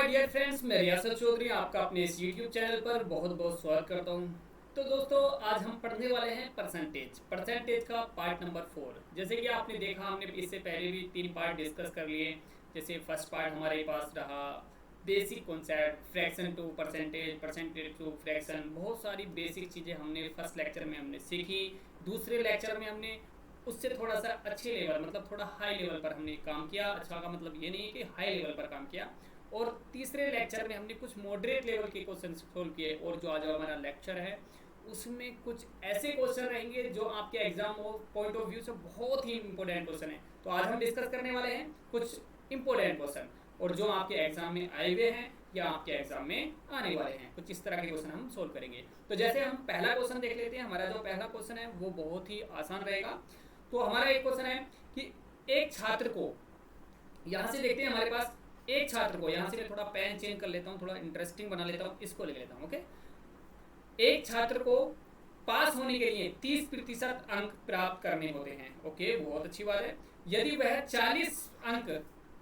My dear friends, मैं रियासत चौधरी आपका अपने इस यूट्यूब चैनल पर बहुत बहुत स्वागत करता हूं। तो दोस्तों, आज हम पढ़ने वाले हैं परसेंटेज का पार्ट नंबर 4। जैसे कि आपने देखा, हमने इससे पहले भी 3 पार्ट डिस्कस कर लिए। जैसे फर्स्ट पार्ट हमारे पास रहा basic concept, fraction to percentage, percentage to fraction. बहुत सारी बेसिक चीज़ें हमने फर्स्ट लेक्चर में हमने सीखी। दूसरे लेक्चर में हमने उससे थोड़ा सा अच्छे लेवल, मतलब थोड़ा हाई लेवल पर हमने काम किया। अच्छा का मतलब ये नहीं है कि हाई लेवल पर काम किया। और तीसरे लेक्चर में हमने कुछ मॉडरेट लेवल के क्वेश्चन सोल्व किए। और जो आज हमारा लेक्चर है उसमें कुछ ऐसे क्वेश्चन रहेंगे जो आपके एग्जाम पॉइंट ऑफ व्यू से बहुत ही इंपॉर्टेंट क्वेश्चन है। तो आज हम डिस्कस करने वाले हैं कुछ इंपॉर्टेंट क्वेश्चन, और जो आपके एग्जाम में आए हुए हैं या आपके एग्जाम में आने वाले हैं। कुछ इस तरह के क्वेश्चन हम सोल्व करेंगे। तो जैसे हम पहला क्वेश्चन देख लेते हैं। हमारा जो पहला क्वेश्चन है वो बहुत ही आसान रहेगा। तो हमारा एक क्वेश्चन है कि एक छात्र को, यहाँ से देखते हैं हमारे पास एक छात्र को, यहाँ से मैं थोड़ा पेन चेंज कर लेता हूँ, थोड़ा इंटरेस्टिंग बना लेता हूँ, इसको ले लेता हूँ। ओके, एक छात्र को पास होने के लिए 30% अंक प्राप्त करने होते हैं। ओके, बहुत अच्छी बात है। यदि वह 40 अंक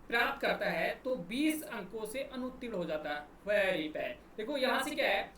प्राप्त करता है तो 20 अंकों से अनुत्तीर्ण हो जाता है। Very bad. देखो यहाँ से क्या है,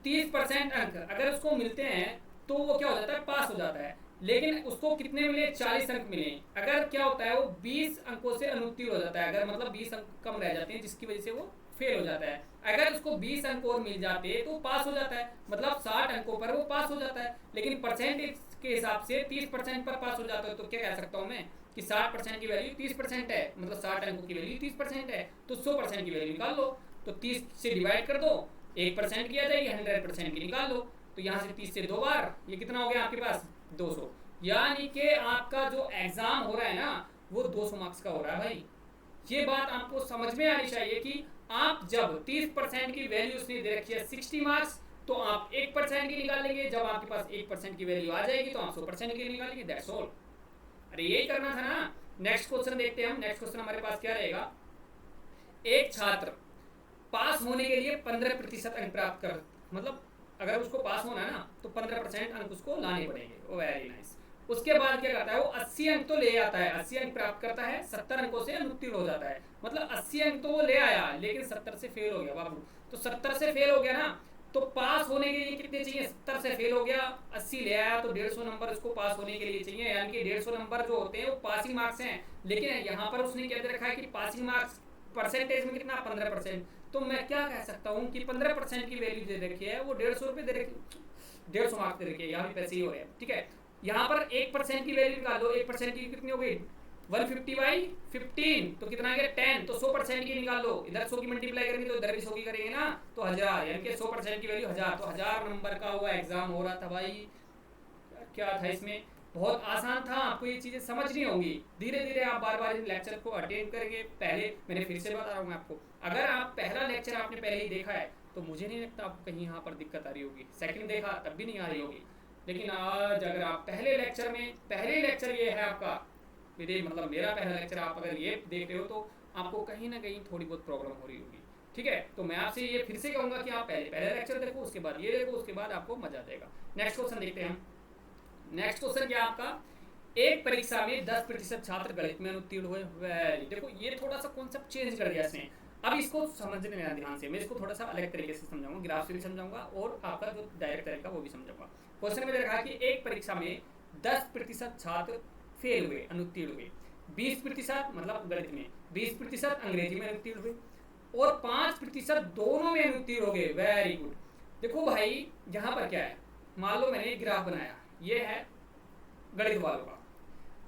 30% अंक अगर उसको मिलते हैं तो वो क्या हो जाता है, पास हो जाता है। लेकिन उसको कितने मिले, 40 अंक मिले। अगर क्या होता है, वो 20 अंकों से अनुत्तीर्ण हो जाता है। अगर मतलब 20 अंक कम रह जाते हैं जिसकी वजह से वो फेल हो जाता है। अगर उसको 20 अंक और मिल जाते तो पास हो जाता है, मतलब 60 अंकों पर वो पास हो जाता है। लेकिन परसेंटेज के हिसाब से 30% पर पास हो जाता है। तो क्या कह सकता हूँ मैं कि 60% की वैल्यू 30% है, मतलब 60 अंकों की वैल्यू 30% है। तो 100% की वैल्यू निकाल लो। तो 30 से डिवाइड कर दो, 1% की आ जाएगी, 100% की निकाल लो। तो यहाँ से 30 से 2 बार, ये कितना हो गया आपके पास, 200। यानी कि आपका जो एग्जाम हो रहा है ना, वो 200 मार्क्स का हो रहा है भाई। ये बात आपको समझ में आनी चाहिए कि आप जब 30% की वैल्यू उसने दे रखी है 60 मार्क्स, तो आप 1% की निकालेंगे। जब आपके पास 1% की वैल्यू आ जाएगी तो आप 100% की निकालेंगे। That's all. अरे यही करना था ना। नेक्स्ट क्वेश्चन देखते हैं हम। नेक्स्ट क्वेश्चन हमारे पास क्या रहेगा, एक छात्र पास होने के लिए 15% अंक प्राप्त कर, मतलब अगर उसको पास होना है ना तो 15% अंक उसको लाने पड़ेंगे। Very nice. उसके बाद क्या करता है, वो 80 अंक तो ले आता है, 80 अंक प्राप्त करता है, 70 अंकों से अनुत्तीर्ण हो जाता है। मतलब 80 अंक तो वो ले आया लेकिन 70 से फेल हो गया बाबू। तो 70 से फेल हो गया ना, तो पास होने के लिए कितने चाहिए, 70 से फेल हो गया, 80 ले आया, तो 150 नंबर उसको पास होने के लिए चाहिए। यानी कि 150 नंबर जो होते हैं वो पासिंग मार्क्स हैं। लेकिन यहाँ पर उसने क्या दे रखा है कि पासिंग मार्क्स परसेंटेज में कितना, 15%। तो मैं क्या कह सकता हूँ कि 15% की वैल्यू दे रखी है, वो 150 रुपये दे रखी, 150 मार्क्स दे रखे हैं। यहाँ भी पैसे ही हो रहे हैं, ठीक है। यहाँ पर 1% की वैल्यू निकाल दो। 1% की कितनी हो गई, 150/15, तो कितना आ गया, 10। तो 100% की निकाल लो। इधर 100 की मल्टीप्लाई करेंगे तो इधर भी 100 की करेंगे ना, तो 1000। यानी कि 100% की वैल्यू 1000। तो 1000 नंबर का हुआ एग्जाम हो रहा था भाई। क्या था इसमें, बहुत आसान था। आपको ये चीज़ें समझनी होंगी। धीरे धीरे आप बार बार इन लेक्चर को अटेंड करेंगे। पहले मैंने फिर से बता रहा हूँ आपको, अगर आप पहला लेक्चर आपने पहले ही देखा है तो मुझे नहीं लगता आपको कहीं यहाँ पर दिक्कत आ रही होगी। सेकंड देखा तब भी नहीं आ रही होगी। लेकिन आज अगर आप पहले लेक्चर में, पहले लेक्चर ये है आपका, मेरे मतलब मेरा पहला लेक्चर आप अगर ये देख रहे हो तो आपको कहीं ना कहीं थोड़ी बहुत प्रॉब्लम हो रही होगी। ठीक है, तो मैं आपसे ये फिर से कहूँगा कि आप पहले पहले लेक्चर देखो, उसके बाद ये देखो, उसके बाद आपको मजा आएगा। नेक्स्ट क्वेश्चन देखते हैं हम। नेक्स्ट क्वेश्चन क्या आपका, एक परीक्षा में 10% छात्र गणित में उत्तीर्ण हुए। वेरी, देखो ये थोड़ा सा कॉन्सेप्ट चेंज कर दिया इसने। अब इसको समझने में ध्यान से, मैं इसको थोड़ा सा अलग तरीके से समझाऊंगा, ग्राफ से भी समझाऊंगा और आपका जो डायरेक्ट तरीका वो भी समझाऊंगा। क्वेश्चन में देखा कि एक परीक्षा में 10% छात्र फेल हुए, अनुत्तीर्ण हुए। 20% मतलब गणित में, 20% अंग्रेजी में अनुत्तीर्ण हुए, और 5% दोनों में अनुत्तीर्ण हो गए। Very good. देखो भाई, यहाँ पर क्या है, मान लो मैंने एक ग्राफ बनाया, ये है गणित वालों का।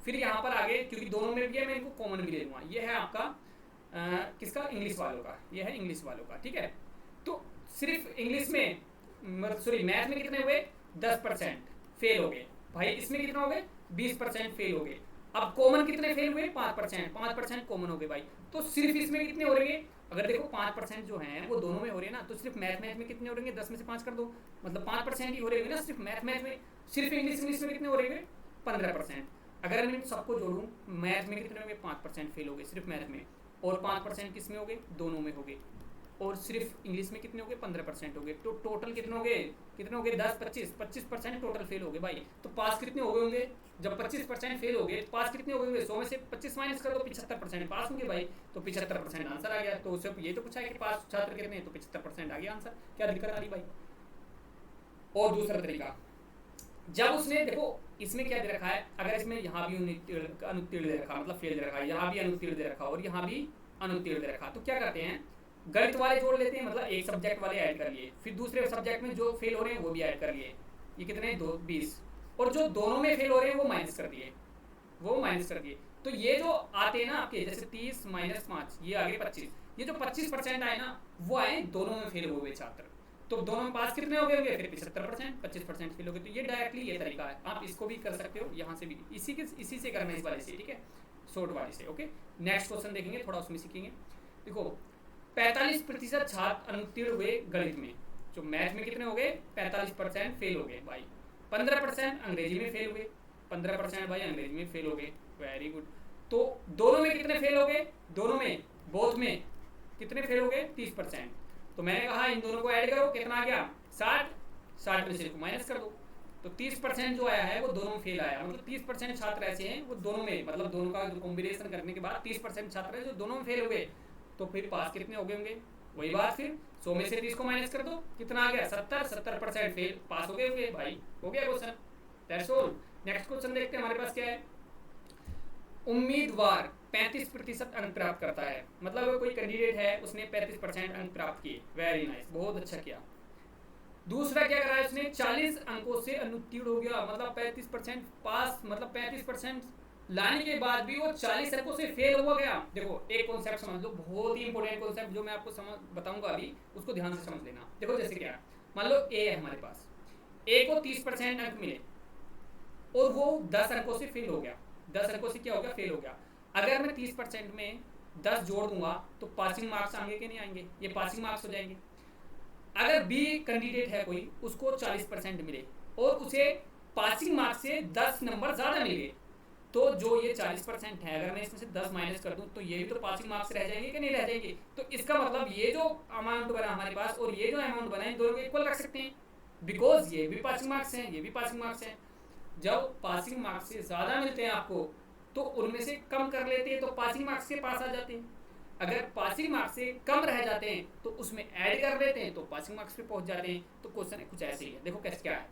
फिर यहाँ पर आगे, क्योंकि दोनों में भी है, मैं इनको कॉमन भी ले लूँगा। ये है आपका किसका, इंग्लिश वालों का। ये है इंग्लिश वालों का, ठीक है। तो सिर्फ इंग्लिश में, सॉरी मैथ में कितने हुए, 10% फेल हो गए भाई। इसमें कितना हो गए, 20% फेल हो गए। अब कॉमन कितने फेल हुए, 5%, 5% कॉमन हो गए भाई। तो सिर्फ इसमें कितने हो रहे, अगर देखो 5% जो है वो दोनों में हो रहे हैं ना, तो सिर्फ मैथ में कितने हो रहे, 10 में से 5 कर दो, मतलब 5% ही हो रहे ना सिर्फ मैथ में। सिर्फ इंग्लिश में कितने हो रहे, 15%। अगर मैं सबको जोड़ूं, मैथ में कितने हो गए, 5% फेल हो गए सिर्फ मैथ में, और 5% किस में हो गए, दोनों में हो गए। और सिर्फ इंग्लिश में कितने हो गए 15% हो गए। तो टोटल कितने हो गए 10 25% टोटल फेल हो गए भाई। तो पास कितने हो गए होंगे? जब 25% फेल हो गए, पास कितने हो गए होंगे? 100 में से 25 माइनस कर दो, 75% पास होंगे भाई। तो 75% आंसर आ गया। तो उससे ये तो पूछा है कि पास छात्र कितने हैं, तो 75% आ गया आंसर। क्या दिक्कत आ रही भाई? और दूसरा तरीका, जब उसने देखो इसमें क्या दे रखा है, अगर इसमें यहाँ भी अनुत्तीर्ण दे रखा, मतलब फेल दे रखा, यहाँ भी अनुत्तीर्ण दे रखा और यहाँ भी अनुत्तीर्ण दे रखा, तो क्या करते हैं, गणित वाले जोड़ लेते हैं, मतलब एक सब्जेक्ट वाले ऐड कर लिए, फिर दूसरे सब्जेक्ट में जो फेल हो रहे हैं वो भी ऐड कर लिए। ये कितने 20, और जो दोनों में फेल हो रहे हैं वो माइनस कर दिए, तो ये जो आते हैं ना आपके, जैसे 30 माइनस 5, ये आगे 25, ये जो 25% आए ना वो आए दोनों में फेल हुए छात्र। तो दोनों में पास कितने हो गए होंगे? फिर 75%, 25% फेल हो गए। तो ये डायरेक्टली ये तरीका है, आप इसको भी कर सकते हो, यहाँ से भी इसी से करना है, इस वाले से, ठीक है, शॉर्ट वाले से। ओके, नेक्स्ट क्वेश्चन देखेंगे, थोड़ा उसमें सीखेंगे। देखो 45% छात्र अनुत्तीर्ण हुए गणित में, जो मैथ में कितने हो गए 45% फेल हो गए भाई। 15% अंग्रेजी में फेल हुए, 15% भाई अंग्रेजी में फेल हो गए, वेरी गुड। तो दोनों में कितने फेल हो गए? दोनों में, बोथ में कितने फेल हो गए? 30%। तो मैंने कहा इन दोनों को ऐड करो, कितना आ गया 60, 60 में से इसको माइनस कर दो, तो 30% जो आया है वो दोनों में फेल आया। मतलब 30% छात्र ऐसे हैं वो दोनों में, मतलब दोनों का कॉम्बिनेशन करने के बाद 30% छात्र है जो दोनों में फेल हुए। तो फिर पास कितने हो गए होंगे? वही बात, फिर 100 में से 30 को माइनस कर दो, कितना आ गया 70, 70% फेल, पास हो गए होंगे भाई। हो गया question, that's all. Next question देखते हैं हमारे पास क्या है। उम्मीदवार 35% अंक प्राप्त करता है, मतलब कोई कैंडिडेट है उसने 35% अंक प्राप्त किए, वेरी नाइस, बहुत अच्छा किया। दूसरा क्या करा है उसने, 40 अंकों से अनुत्तीर्ण हो गया, मतलब 35% पास, मतलब 35% लाने के बाद भी वो 40 अंकों से फेल हो गया। देखो एक कॉन्सेप्ट समझ लो, बहुत ही इंपॉर्टेंट कॉन्सेप्ट जो मैं आपको बताऊंगा अभी, उसको ध्यान से समझ लेना। देखो जैसे क्या, मान लो ए है हमारे पास, ए को 30% अंक मिले और वो 10 अंकों से फेल हो गया, 10 अंकों से क्या हो गया, फेल हो गया। अगर मैं 30% में 10 जोड़ दूंगा तो पासिंग मार्क्स आएंगे कि नहीं आएंगे? ये पासिंग मार्क्स हो जाएंगे। अगर बी कैंडिडेट है कोई, उसको 40% मिले और उसे पासिंग मार्क्स से 10 नंबर ज्यादा मिले, तो जो ये 40% है, अगर मैं इसमें से 10 माइनस कर दूं तो ये भी तो पासिंग मार्क्स रह जाएंगे कि नहीं रह जाएंगे? तो इसका मतलब ये जो अमाउंट बना हमारे पास और ये जो अमाउंट बना है, दोनों को इक्वल रख सकते हैं, बिकॉज ये भी पासिंग मार्क्स हैं, ये भी पासिंग मार्क्स हैं। जब पासिंग मार्क्स से ज्यादा मिलते हैं आपको तो उनमें से कम कर लेते हैं, तो पासिंग मार्क्स के पास आ जाते हैं। अगर पासिंग मार्क्स से कम रह जाते हैं तो उसमें ऐड कर लेते हैं, तो पासिंग मार्क्स पे पहुंच जाते हैं। तो क्वेश्चन कुछ ऐसे ही है, देखो कैसे क्या है,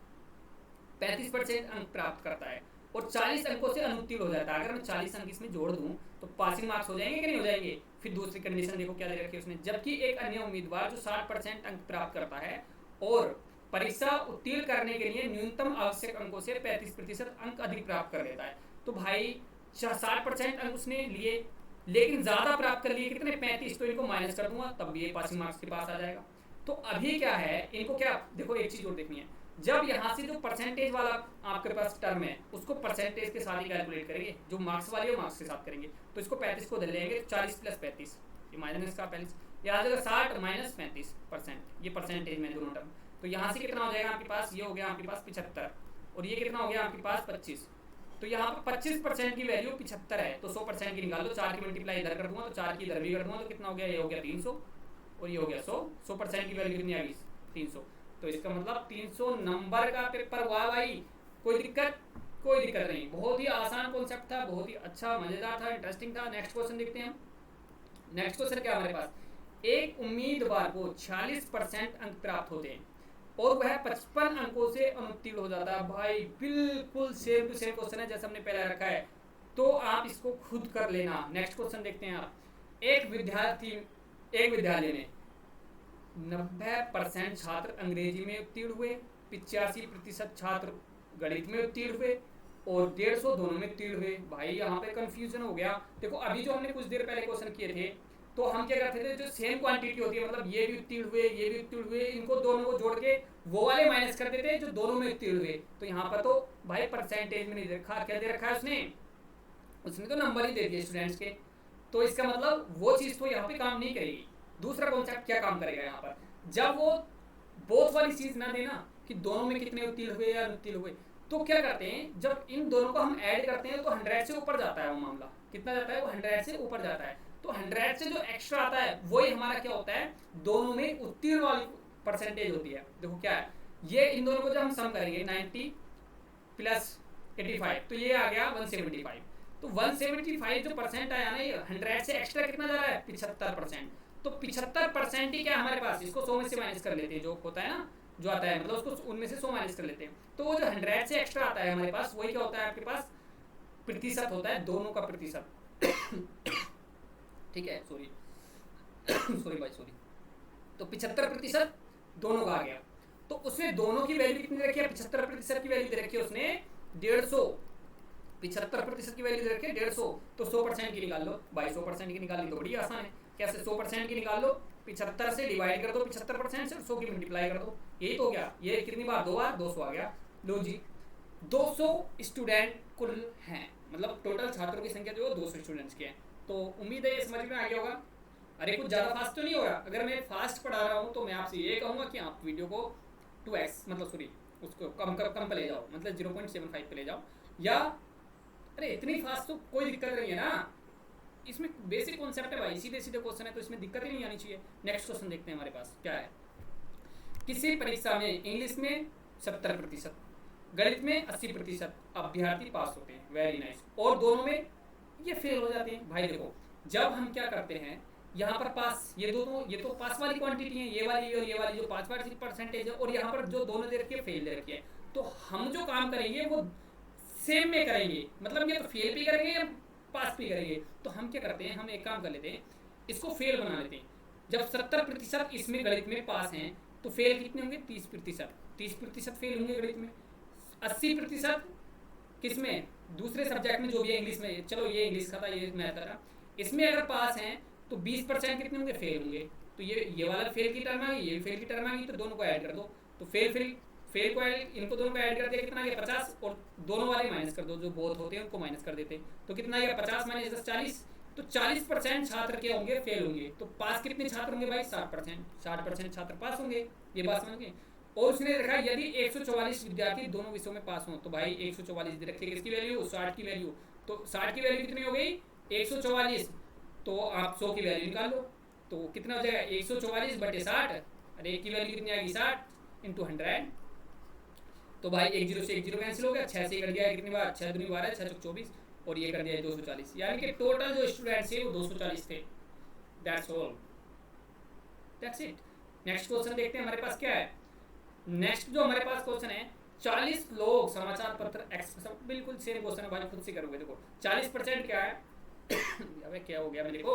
35% अंक प्राप्त करता है और 40 अंकों से अनुत्तीर्ण हो जाता है। अगर मैं 40 अंक इसमें जोड़ दूं तो पासिंग मार्क्स हो जाएंगे कि नहीं हो जाएंगे? फिर दूसरी कंडीशन देखो क्या दे रखी है उसने, जबकि एक अन्य उम्मीदवार जो 60% अंक प्राप्त करता है और परीक्षा उत्तीर्ण करने के लिए न्यूनतम आवश्यक अंकों से 35% अंक अधिक प्राप्त कर लेता है। तो भाई 60% अंक उसने लिए लेकिन ज्यादा प्राप्त कर लिए, कितने 35, तो इनको माइनस कर दूंगा तब भी ये पासिंग मार्क्स के पास आ जाएगा। तो अभी क्या है, इनको क्या, देखो एक चीज और देखनी है, जब यहाँ से जो परसेंटेज वाला आपके पास टर्म है उसको परसेंटेज के साथ ही कैलकुलेट करेंगे, जो मार्क्स वाली है मार्क्स के साथ करेंगे। तो इसको 35 को दे लेंगे, 40 प्लस 35, ये माइनस का 45, यहाँ से 60 माइनस 35%, ये परसेंटेज में दोनों टर्म। तो यहाँ से कितना हो जाएगा आपके पास, ये हो गया आपके पास 75, और ये कितना हो गया आपके पास 25। तो यहाँ पर 25% की वैल्यू 75 है, तो 100% की निकाल दो, 4 की मल्टीप्लाई इधर कर दूंगा तो 4 की इधर भी कर दूंगा, तो कितना हो गया, ये हो गया 300 और ये हो गया 100। 100% की वैल्यू कितनी आ गई 300, तो इसका मतलब 300 नंबर का पेपर हुआ भाई। कोई दिक्कत? कोई दिक्कत नहीं, बहुत ही आसान कॉन्सेप्ट था, बहुत ही अच्छा, मजेदार था, इंटरेस्टिंग था। नेक्स्ट क्वेश्चन देखते हैं हम। नेक्स्ट क्वेश्चन क्या हमारे पास, एक उम्मीदवार को 46% अंक प्राप्त होते हैं और वह 55 अंकों से अनुत्तीर्ण हो जाता है। भाई बिल्कुल सेम टू सेम क्वेश्चन है जैसा हमने पहले रखा है, तो आप इसको खुद कर लेना। नेक्स्ट क्वेश्चन देखते हैं आप। एक विद्यालय में 90% छात्र अंग्रेजी में उत्तीर्ण हुए, 85% छात्र गणित में उत्तीर्ण हुए और 150 दोनों में उत्तीर्ण हुए। भाई यहाँ पे कंफ्यूजन हो गया। देखो अभी जो हमने कुछ देर पहले क्वेश्चन किए थे, तो हम क्या करते थे, जो सेम क्वांटिटी होती है, मतलब ये भी उत्तीर्ण हुए, ये भी उत्तीर्ण हुए, इनको दोनों को जोड़ के वो वाले माइनस कर देते जो दोनों में उत्तीर्ण हुए। तो यहाँ पर तो भाई परसेंटेज में नहीं देखा, क्या दे रखा है उसने तो नंबर ही दे दिए स्टूडेंट्स के। तो इसका मतलब वो चीज तो यहाँ पे काम नहीं करेगी। दूसरा कॉन्सेप्ट क्या काम करेगा यहाँ पर, जब वो बोथ वाली चीज ना देना कि दोनों में कितने उत्तीर्ण हुए या अनुत्तीर्ण हुए, तो क्या करते हैं, जब इन दोनों को हम ऐड करते हैं तो 100 से ऊपर जाता है वो मामला। कितना जाता है वो? 100 से ऊपर जाता है। तो 100 से जो एक्स्ट्रा आता है वही हमारा क्या होता है, दोनों में उत्तीर्ण वाली परसेंटेज होती है। देखो क्या है, ये इन दोनों को जब हम सम करेंगे 90 प्लस 85 तो ये आ गया 175। तो 175 जो परसेंट आया ना, ये 100 से एक्स्ट्रा कितना जा रहा है, 75%। तो 75% ही क्या है हमारे पास, इसको 100 में से माइनस कर लेते हैं, जो होता है ना, जो आता है, मतलब उसको उनमें से 100 माइनस कर लेते हैं। तो वो जो 100 से एक्स्ट्रा आता है हमारे पास, वही क्या होता है आपके पास, प्रतिशत होता है, दोनों का प्रतिशत। ठीक है, सॉरी सॉरी भाई सॉरी। तो 75% दोनों का आ गया। तो उसने दोनों की वैल्यू कितनी रखी है, 75% की वैल्यू दे रखी है उसने 150। 75% की वैल्यू दे रखी है 150, तो 100% की निकाल लो भाई। 100% की निकालनी तो बड़ी आसान है, कैसे, 100% की निकाल लो, 75 से डिवाइड कर दो 75% से, 100 की मल्टीप्लाई कर दो, यही तो हो गया। ये कितनी बार, 2 बार, 200 आ गया। लो जी, 200 स्टूडेंट कुल हैं, मतलब टोटल छात्रों की संख्या जो है 200 स्टूडेंट्स की है। तो उम्मीद है ये समझ में आ गया होगा। अरे कुछ ज़्यादा फास्ट तो नहीं हो रहा, अगर मैं फास्ट पढ़ा रहा हूँ तो मैं आपसे ये कहूँगा कि आप वीडियो को 2x मतलब सॉरी उसको कम पे ले जाओ, मतलब 0.75 पे ले जाओ, या अरे इतनी फास्ट तो कोई दिक्कत नहीं है ना, इसमें बेसिक कॉन्सेप्ट है भाई, सीधे सीधे क्वेश्चन है, तो इसमें दिक्कत ही नहीं आनी चाहिए। नेक्स्ट क्वेश्चन देखते हैं हमारे पास क्या है। किसी परीक्षा में इंग्लिश में 70%, गणित में 80% अभ्यर्थी पास होते हैं, वेरी नाइस, और दोनों में ये फेल हो जाते हैं। भाई देखो, जब हम क्या करते हैं, यहाँ पर पास, ये दोनों, ये तो पास वाली क्वांटिटी है, ये वाली और ये वाली जो 5% है, और यहाँ पर जो दोनों दे रखी है फेल दे रखी है, तो हम जो काम करेंगे वो सेम में करेंगे, मतलब ये तो फेल भी करेंगे या पास भी करेंगे। तो हम क्या करते हैं, हम एक काम कर लेते हैं, इसको फेल बना लेते हैं। जब 70% इसमें गणित में पास हैं, तो फेल कितने होंगे, 30%। 30% फेल होंगे गणित में, 80% किसमें, दूसरे सब्जेक्ट में जो भी है, इंग्लिश में, चलो ये इंग्लिश का था, ये मैथ का था, इसमें अगर पास हैं तो 20% कितने होंगे, फेल होंगे। तो ये वाला फेल की टर्म आ गई, ये फेल की टर्म आ गई, तो दोनों को ऐड कर दो। तो फेल को इनको दोनों को ऐड कर दिया, कितना आ गया 50, और दोनों वाले माइनस कर दो, जो बहुत होते हैं उनको माइनस कर देते, तो कितना आ गया 50 माइनस 10 40। तो 40% छात्र क्या होंगे, फेल होंगे। तो पास कितने छात्र होंगे भाई, 60%। 60% छात्र पास होंगे, ये बात समझ गए। और उसने देखा यदि 144 विद्यार्थी दोनों विषयों में पास हों, तो भाई 144 रखिए, किसकी वैल्यू, 60 की वैल्यू। तो 60 की वैल्यू कितनी हो गई, 144, तो आप 100 की वैल्यू निकाल लो, तो कितना हो जाएगा 144 बटे 60, अरे एक की वैल्यू कितनी आएगी 60 इंटू 100। तो भाई 1 0 से 1 0 कैंसिल हो गया, 6 से कट गया कितनी बार, 6 दूनी 12, 6 चौक 24, और ये कर दिया 240, यानी कि टोटल जो स्टूडेंट्स थे वो 240 थे। That's all, that's it. Next question देखते हैं हमारे पास क्या है। नेक्स्ट जो हमारे पास क्वेश्चन है, 40 लोग समाचार पत्र एक्स, बिल्कुल सेम क्वेश्चन है भाई, खुद से करोगे। देखो 40% क्या है अबे क्या हो गया मेरे को,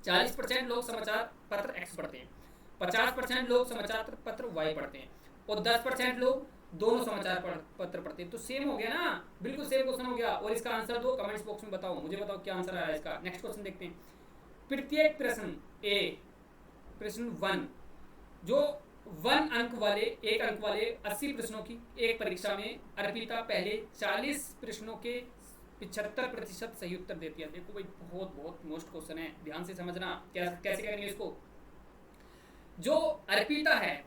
40% लोग समाचार पत्र एक्स पढ़ते हैं, 50% लोग समाचार पत्र वाई पढ़ते हैं, और 10% लोग दोनों समाचार पत्र पढ़ते हैं। तो सेम हो गया ना, बिल्कुल सेम क्वेश्चन हो गया। और इसका आंसर दो कमेंट्स बॉक्स में, बताओ मुझे, बताओ क्या आंसर आया इसका। नेक्स्ट क्वेश्चन देखते हैं। प्रत्येक प्रश्न ए, प्रश्न 1, जो 1 अंक वाले, 1 अंक वाले 80 प्रश्नों की एक परीक्षा में अर्पिता पहले 40 प्रश्नों के 75% सही उत्तर देती है। देखो भाई बहुत बहुत मोस्ट क्वेश्चन है, ध्यान से समझना कैसे करेंगे इसको। जो अर्पिता है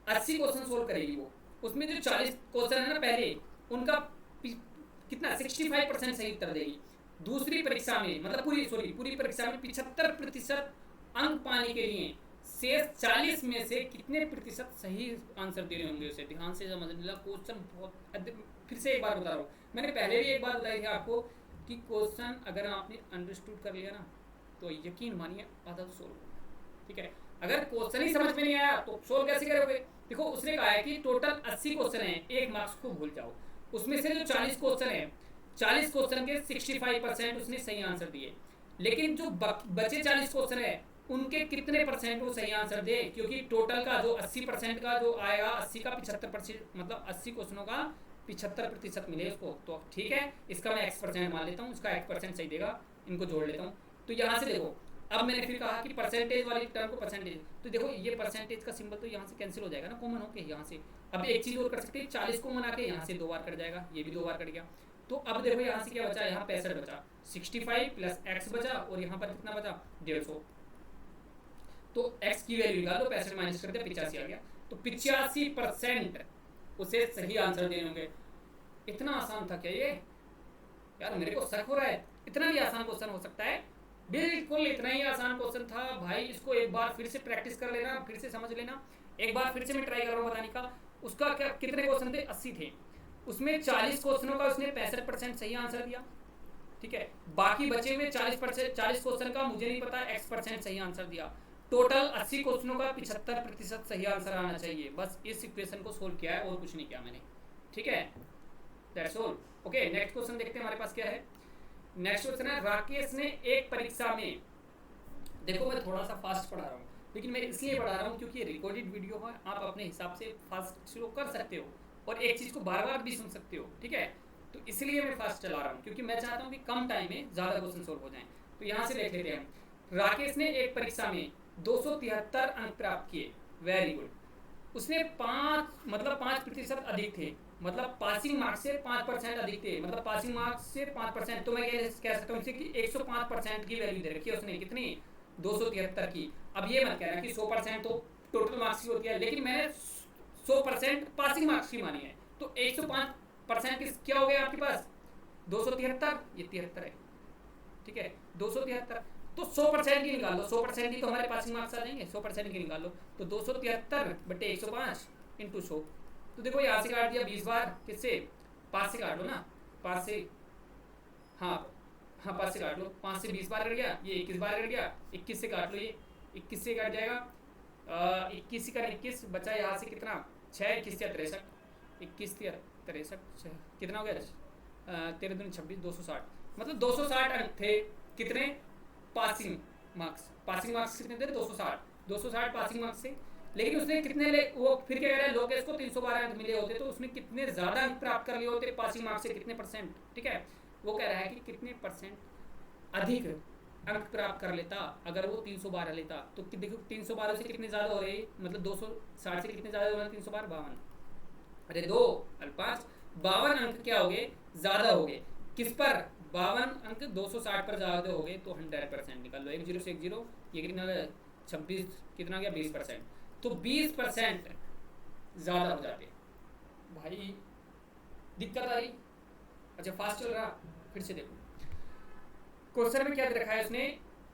80 क्वेश्चन सोल्व करेगी, वो उसमें जो 40 क्वेश्चन है ना पहले, उनका कितना 65% सही उत्तर देगी। दूसरी परीक्षा में, मतलब पूरी परीक्षा में 75% अंक पाने के लिए शेष 40 में से कितने प्रतिशत सही आंसर देने होंगे, उसे ध्यान से समझने। क्वेश्चन बहुत, फिर से एक बार बता रहा हूँ, मैंने पहले भी एक बार बताई थी आपको कि क्वेश्चन अगर आपने अंडरस्टूड कर लिया ना, तो यकीन मानिए आधा तो सोल्व होगा। ठीक है, अगर क्वेश्चन ही समझ में नहीं आया तो सोल्व कैसे करोगे। देखो उसने कहा है कि टोटल 80 क्वेश्चन है, 1 मार्क्स को भूल जाओ, उसमें से जो 40 क्वेश्चन है, 40 क्वेश्चन के 65% उसने सही आंसर दिए, लेकिन जो बचे 40 क्वेश्चन है उनके कितने परसेंट वो सही आंसर दे, क्योंकि टोटल का जो 80% का जो आएगा, 80 का 75%, मतलब 80 क्वेश्चनों का 75% मिले उसको, तो ठीक है इसका मैं x% मान लेता हूँ, इसका x% सही देगा, इनको जोड़ लेता हूँ। तो यहाँ से देखो, अब मैंने फिर कहा कि परसेंटेज वाली टर्म को परसेंटेज, तो देखो ये परसेंटेज का सिंबल तो यहाँ से कैंसिल हो जाएगा ना, कॉमन होके यहाँ से। अब एक चीज़ और कर सकते हैं, 40 को मना के यहाँ से 2 बार कट जाएगा, ये भी 2 बार कट गया। तो अब देखो यहाँ से क्या बचा, यहाँ 65 बचा, 65 प्लस x बचा, और यहाँ पर कितना बचा 150। तो x की वैल्यू निकालो, 65 माइनस कर दिया 85 आ गया। तो 85% उसे सही आंसर देने होंगे। इतना आसान था क्या ये यार, मेरे को शक हो रहा है इतना भी आसान क्वेश्चन हो सकता है। बिल्कुल इतना ही आसान क्वेश्चन था भाई, इसको एक बार फिर से प्रैक्टिस कर लेना, फिर से समझ लेना। एक बार फिर से मैं ट्राई कर रहा हूँ बताने का। उसका क्या कितने क्वेश्चन थे, 80 थे। उसमें 40 क्वेश्चनों का उसने 65% सही आंसर दिया, ठीक है। बाकी बचे हुए 40%, 40 क्वेश्चन का मुझे नहीं पता x% सही आंसर दिया। टोटल 80 क्वेश्चनों का 75% सही आंसर आना चाहिए। बस इस इक्वेशन को सोल्व किया है और कुछ नहीं किया मैंने, ठीक है। That's all. Okay, next question देखते हैं हमारे पास क्या है। नेक्स्ट क्वेश्चन है, राकेश ने एक परीक्षा में, देखो मैं थोड़ा सा फास्ट पढ़ा रहा हूँ, लेकिन मैं इसलिए पढ़ा रहा हूँ क्योंकि ये रिकॉर्डेड वीडियो है, आप अपने हिसाब से फास्ट शुरू कर सकते हो और एक चीज़ को बार बार भी सुन सकते हो, ठीक है। तो इसलिए मैं फास्ट चला रहा हूँ क्योंकि मैं चाहता हूँ कि कम टाइम में ज़्यादा क्वेश्चन सोल्व हो जाएं। तो यहाँ से देख लेते हैं हम। राकेश ने एक परीक्षा में 273 अंक प्राप्त किए, वेरी गुड। उसने 5% अधिक थे, मतलब पासिंग मार्क्स से 5% अधिक थे, मतलब पासिंग मार्क्स से 5%। तो मैं कह सकता हूँ कि 105% की वैल्यू दे रखी है उसने, कितनी, 273 की। अब ये मत कहना कि 100% तो टोटल मार्क्स की होती है, लेकिन मैंने 100% पासिंग मार्क्स की मानी है। तो 105% क्या हो गया आपके पास, 273, ये 73 है, ठीक है, 273। तो 100% की निकाल लो, 100% की तो हमारे पासिंग मार्क्स आ जाएंगे, 100% की निकाल लो। तो 273/105 इंटू 100। तो देखो यहाँ से काट दिया 20 बार, किससे, 5 से काट लो ना, 5 से, हाँ हाँ 5 से काट लो, 5 से 20 बार कट गया, ये 21 बार कट गया, 21 से काट लो, ये 21 से कट जाएगा, 21 का 21 बचा यहाँ से कितना, 6, 21 या 63, 21 या 63, कितना हो गया, 13 दूनी 26, 260, मतलब 260 अंक थे, कितने, पासिंग मार्क्स। पासिंग मार्क्स कितने थे, 260 पासिंग मार्क्स से। लेकिन उसने कितने वो फिर क्या कह रहा है, लोकेश को 312 अंक मिले होते तो उसने कितने ज्यादा अंक प्राप्त कर लिए होते पासिंग मार्क्स से, कितने परसेंट, ठीक है। वो कह रहा है कि कितने परसेंट अधिक अंक प्राप्त कर लेता अगर वो 312 लेता। तो देखो 312 से कितने ज्यादा हो रहे, मतलब 260 से कितने ज्यादा हो रहे, 312, 52, अरे 2 और 5, 52 अंक क्या हो गए, ज्यादा हो गए। किस पर, 52 अंक 260 पर ज्यादा हो गए, तो 100% निकाल लो, 1 0 से 1 0, ये कितना, 26, कितना गया, 20%। तो 20% ज्यादा हो जाते भाई। दिक्कत आ रही, अच्छा फास्ट चल रहा, फिर से देखो क्वेश्चन में क्या दे रखा है उसने,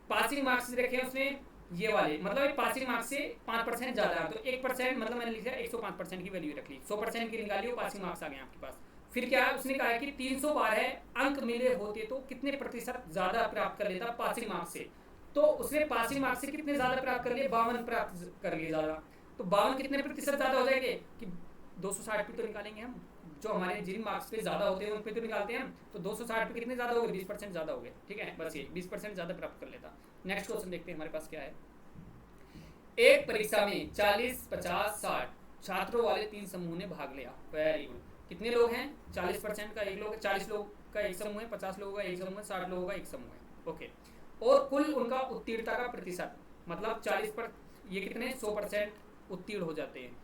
पासिंग मार्क्स दे रखे हैं उसने ये वाले, मतलब पासिंग मार्क्स से 5% ज्यादा, तो 1%, मतलब मैंने लिखा 105% की वैल्यू रख ली, 100% की निकाली, पासिंग मार्क्स आ गए आपके पास। फिर क्या है, उसने कहा कि 312 अंक मिले होते तो कितने प्रतिशत ज्यादा प्राप्त कर लेता पासिंग मार्क्स से। तो उसने पासिंग मार्क्स से कितने ज्यादा प्राप्त कर लिए, 52 प्राप्त कर लिए ज्यादा। तो 52 कितने प्रतिशत ज्यादा हो जाएंगे कि 260 पे तो निकालेंगे हम, जो हमारे जिन मार्क्स पे ज्यादा होते हैं उन पे तो निकालते हैं हम। तो 260 पे कितने ज्यादा हो गए, 20% ज्यादा हो गए, ठीक है, बस ये 20% ज्यादा प्राप्त कर लेता। नेक्स्ट क्वेश्चन देखते हैं हमारे पास क्या है। एक परीक्षा में 40, 50, 60 छात्रों वाले 3 समूह ने भाग लिया, वेरी गुड। कितने लोग हैं, 40% का एक लोग, 40 लोग का एक समूह है, 50 लोगों का एक समूह है, 60 लोगों का एक समूह है, ओके। और कुल उनका उत्तीर्णता का प्रतिशत, मतलब 40 पर ये कितने, 100% उत्तीर्ण हो जाते हैं।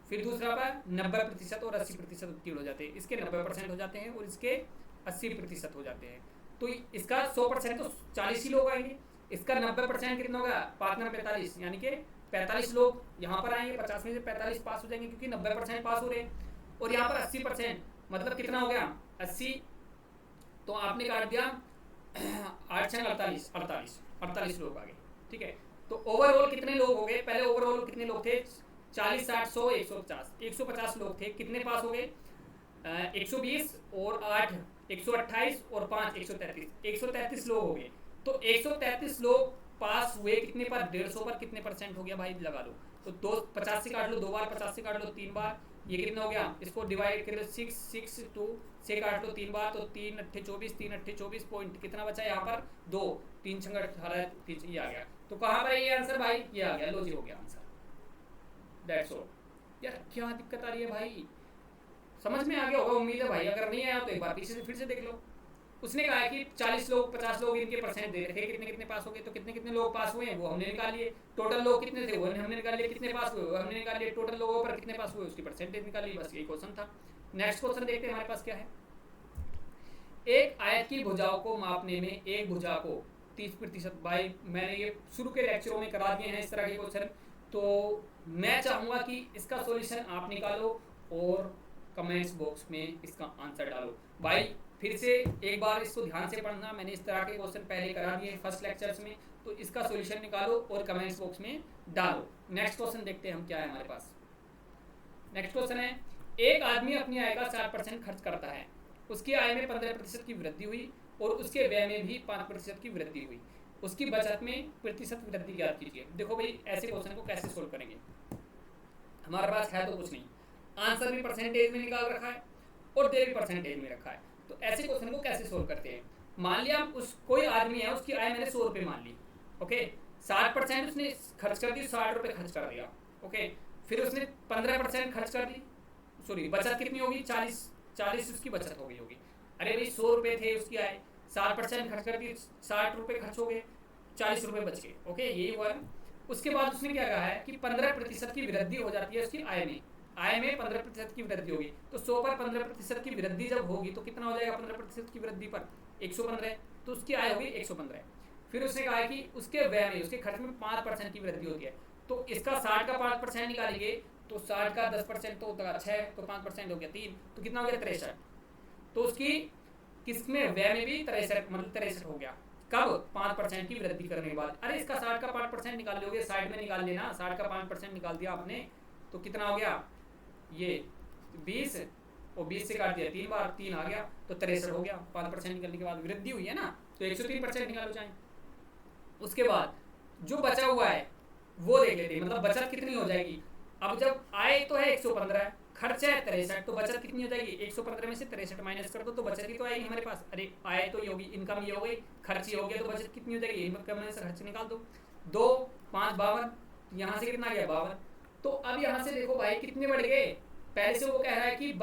फिर दूसरा पर 90% और 80% उत्तीर्ण हो जाते हैं। इसके 90% हो जाते हैं और इसके 80% हो जाते हैं। तो इसका 100% तो 40 ही लोग आएंगे, इसका 90% कितना होगा, 5 9 45, यानी कि 45 लोग यहाँ पर आएंगे, 50 में से 45 पास हो जाएंगे क्योंकि 90% पास हो रहे हैं। और यहाँ पर 80%, मतलब कितना हो गया, 80, तो आपने काट दिया 8 6 48, 48 लोग आ गए, ठीक है। तो ओवरऑल कितने लोग हो गए, पहले ओवरऑल कितने लोग थे, 40 60 100 150, 150 लोग थे, कितने पास हो गए, 120 और 8 128 और 5 133 लोग हो गए। तो 133 लोग पास हुए कितने पर, 150 पर कितने परसेंट हो गया भाई, लगा लो। तो 50 से काट लो 2 बार, 50 से काट लो 3 बार, ये कितना हो गया, इसको डिवाइड कर लो 6 6 2 से काट लो 3 बार, तो 3 8 24, 3 8 24 पॉइंट कितना बचा यहाँ पर, 2, 3 6 18, ये आ गया। तो कहाँ पर है ये आंसर भाई, ये आ गया, लो जी हो गया आंसर, दैट्स ऑल। यार क्या दिक्कत आ रही है भाई, समझ में आ गया होगा उम्मीद है भाई, अगर नहीं आया तो एक बार पीछे से फिर से देख लो। उसने कहा कि 40 लोग 50 लोग इनके परसेंट दे रखे, कितने कितने पास हो गए, तो कितने कितने लोग पास हुए हैं वो हमने निकाल लिए। टोटल लोग कितने थे वो हमने निकाल लिए, कितने पास हुए वो हमने निकाल लिए, टोटल लोगों पर कितने पास हुए उसकी परसेंटेज निकाल ली, बस यही क्वेश्चन था। नेक्स्ट क्वेश्चन देखते हैं हमारे पास क्या है। एक आयत की भुजाओं को मापने में एक भुजा को 30%, भाई मैंने ये शुरू के लेक्चरों में करा दिए हैं इस तरह के क्वेश्चन, तो मैं चाहूँगा कि इसका सॉल्यूशन आप निकालो और कमेंट्स बॉक्स में इसका आंसर डालो। भाई फिर से एक बार इसको ध्यान से पढ़ना, मैंने इस तरह के क्वेश्चन पहले करा दिए फर्स्ट लेक्चर्स में, तो इसका सॉल्यूशन निकालो और कमेंट्स बॉक्स में डालो। नेक्स्ट क्वेश्चन देखते हैं हम क्या है हमारे पास। नेक्स्ट क्वेश्चन है, एक आदमी अपनी आय का 60% खर्च करता है, उसकी आय में 15% की वृद्धि हुई और उसके व्यय में भी 5% की वृद्धि हुई, उसकी बचत में प्रतिशत वृद्धि ज्ञात कीजिए। देखो भाई ऐसे क्वेश्चन को कैसे सोल्व करेंगे, हमारे पास है तो कुछ नहीं, आंसर भी परसेंटेज में निकाल रखा है और दे भी परसेंटेज में रखा है, तो ऐसे क्वेश्चन को कैसे सोल्व करते हैं। मान लिया उस कोई आदमी है, उसकी आय मैंने 100 रुपये मान ली, ओके, 60% उसने खर्च कर दी, 60 रुपये खर्च कर दिया, ओके, फिर उसने 15% खर्च कर दी, सॉरी बचत कितनी होगी, 40 उसकी बचत हो गई होगी। अरे भाई 100 रुपये थे उसकी आय, 60% खर्च कर दी, 60 रुपये खर्च हो गए, 40 रुपये बच गए, ओके, यही हुआ है। उसके बाद उसने क्या कहा है कि 15% की वृद्धि हो जाती है उसकी आय में 15% की वृद्धि होगी, तो 100 पर 15% की वृद्धि जब होगी तो कितना हो जाएगा 15% की वृद्धि पर 115, तो उसकी आय होगी 115। फिर उसने कहा कि उसके व्यय में, उसके खर्च में 5% की वृद्धि होती है, तो इसका 60 का 5% निकालेंगे तो 60 का 10% तो होता है 6, तो 5% हो गया 3, तो कितना हो गया 63। तो उसकी किसमें व्यय में भी 63, मतलब 63 हो गया, कब 5% की वृद्धि करने के बाद। अरे इसका 60 का 5% निकाल लोगे, साइड में निकाल लेना, 60 का 5% निकाल दिया आपने तो कितना हो गया, ये 20 और 20 से काट दिया 3 बार, 3 आ गया तो 63 हो गया। 5% निकलने के बाद वृद्धि हुई है ना, तो 103% निकालो जाए। उसके बाद जो बचा हुआ है वो देख लेते हैं, मतलब बचत कितनी हो जाएगी। अब जब आय तो है 115, खर्चा है 63, तो बचत कितनी हो जाएगी, 115 में से 63 माइनस कर दो तो बचत ही तो आएगी हमारे पास। अरे आय तो ये होगी, इनकम ये हो गई, खर्च ये हो गया, तो बचत कितनी हो जाएगी, इनकम में से खर्च निकाल दो, 2 5 52, यहाँ से कितना गया 52। तो अब यहाँ से देखो भाई कितने बढ़ गए, पहले से वो कह रहा है कि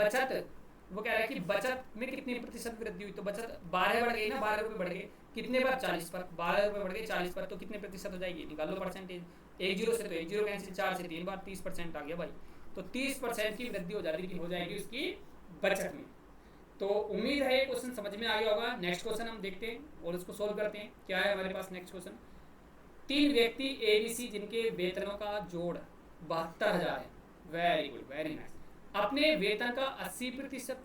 बचत में कितनी प्रतिशत वृद्धि हुई, तो बचत 12 बढ़ गई ना, 12 रुपये बढ़ गए, कितने पर 40 पर, 12 रुपये बढ़ गए 40 पर, तो कितने प्रतिशत हो जाएगी, निकाल लो परसेंटेज। 10 से तो 10 कैंसिल, 4 से 3 बार 30% आ गया भाई, तो 30% की वृद्धि हो जाएगी उसकी बचत में। तो उम्मीद है क्वेश्चन समझ में आ गया होगा। नेक्स्ट क्वेश्चन हम देखते हैं और उसको सोल्व करते हैं। क्या है हमारे पास नेक्स्ट क्वेश्चन, 3 व्यक्ति ABC जिनके वेतनों का जोड़ 72,000 है, वेरी गुड वेरी नाइस, अपने वेतन का 80%,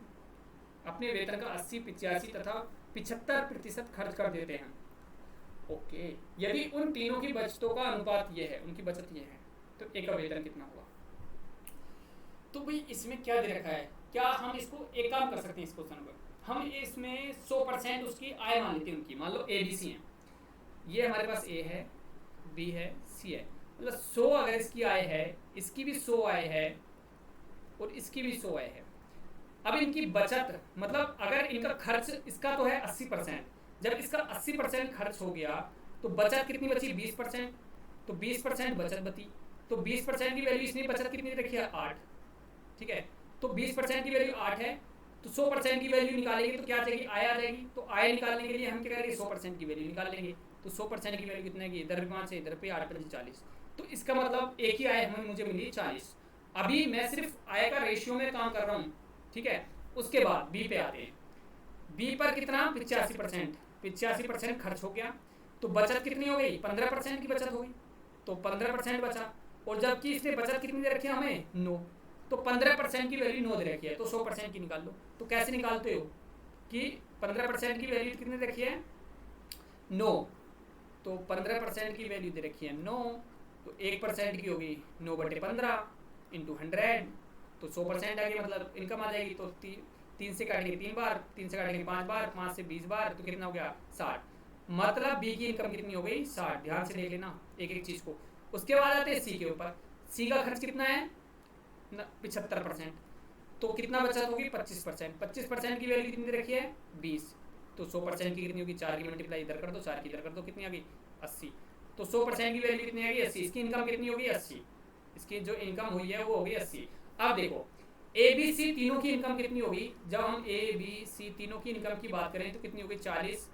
अपने वेतन का 80, 85 तथा 75% खर्च कर देते हैं, ओके। यदि उन तीनों की बचतों का अनुपात ये है, उनकी बचत ये है, तो एक का वेतन कितना होगा। तो भाई इसमें क्या दे रखा है, क्या हम इसको एक काम कर सकते हैं, इस क्वेश्चन पर हम इसमें 100% उसकी आय मान लेते हैं उनकी, मान लो ABC है, ये हमारे पास A है, B है, C है, मतलब 100 अगर इसकी आय है, इसकी भी 100 आय है और इसकी भी 100 आय है। अब इनकी बचत, मतलब अगर इनका खर्च, इसका तो है 80%, जब इसका 80% खर्च हो गया तो बचत कितनी बची 20%, तो 20% बचत बची, तो 20% की वैल्यू इसने बचत कितनी रखी है 8, ठीक है, तो 20% की वैल्यू 8 है, तो 100% की वैल्यू निकालेंगे तो क्या आ जाएगी, आय आ जाएगी। तो आय निकालने के लिए हम क्या करेंगे, 100% की वैल्यू निकाल लेंगे, तो 100% की वैल्यू कितने की, इधर 5 है, इधर पे 8 पर 40, तो इसका मतलब एक ही आय मुझे मिली 40। अभी मैं सिर्फ आय का रेशियो में काम कर रहा हूँ, ठीक है। उसके बाद बी पे आते हैं, बी पर कितना 85% खर्च हो गया, तो बचत कितनी हो गई 15% की बचत हो गई, तो 15% बचा, और जबकि इसने बचत कितनी दे रखी है हमें 9, तो 15% की वैल्यू 9 दे रखी है, तो 100% की निकाल लो। तो कैसे निकालते हो कि 15% की वैल्यू कितनी दे रखी है 9, तो 15% की वैल्यू दे रखी है 9, तो 1% की होगी 9/15 इंटू 100, तो 100% आ गई, मतलब इनकम आ जाएगी। तो 3 से काटेंगे 3 बार, 3 से काटेंगे 5 बार, 5 से 20 बार, तो कितना हो गया 60, मतलब बी की इनकम कितनी हो गई 60। ध्यान से देख लेना एक एक चीज़ को। उसके बाद आते हैं सी के ऊपर, सी का खर्च कितना है 75%, तो कितना बचत होगी 25%, 25% की वैल्यू कितनी रखी है 20, तो 100% की कितनी होगी 4 की मल्टीप्लाई इधर कर दो, 4 की इधर कर दो, कितनी आ गई 80, तो 100% की वैल्यू कितनी आ गई 80, इसकी इनकम कितनी होगी 80, इसकी जो इनकम हुई है वो होगी 80। अब देखो ABC तीनों की इनकम कितनी होगी, जब हम ABC तीनों की इनकम की बात करें तो कितनी होगी 40